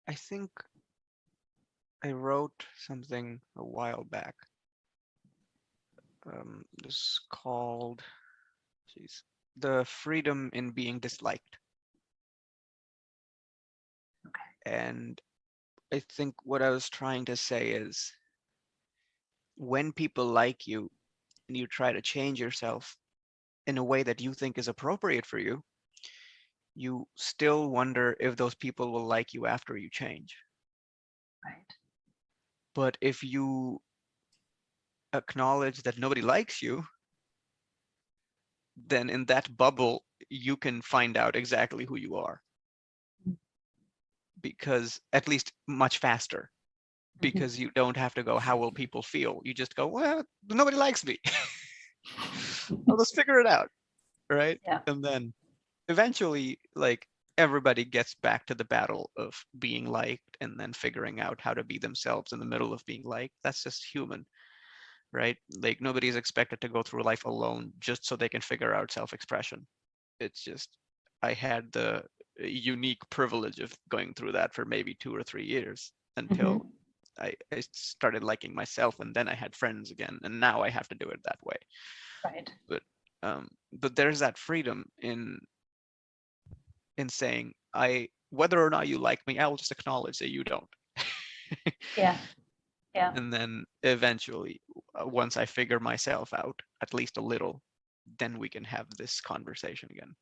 I think I wrote something a while back. This called, geez, the freedom in being disliked. And I think what I was trying to say is when people like you and you try to change yourself in a way that you think is appropriate for you, you still wonder if those people will like you after you change. Right. But if you acknowledge that nobody likes you, then in that bubble, you can find out exactly who you are, because at least much faster, Mhm. because you don't have to go, how will people feel? You just go, well, nobody likes me. I'll just figure it out, right? Yeah. And then eventually, like, everybody gets back to the battle of being liked and then figuring out how to be themselves in the middle of being liked. That's just human, right? Like, nobody is expected to go through life alone just so they can figure out self-expression. It's just, I had the unique privilege of going through that for maybe 2 or 3 years Hmm. until I started liking myself, and then I had friends again, and now I have to do it that way. Right. But but there's that freedom in saying, I, whether or not you like me, I will just acknowledge that you don't. Yeah. Yeah. And then eventually, once I figure myself out at least a little, then we can have this conversation again.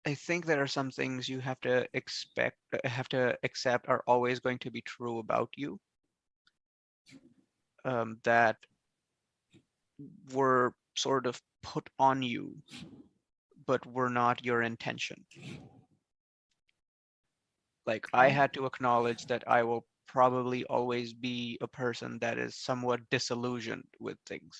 I think there are some things you have to accept are always going to be true about you, that were sort of put on you, but were not your intention. Like, I Okay. had to acknowledge that I will probably always be a person that is somewhat disillusioned with things.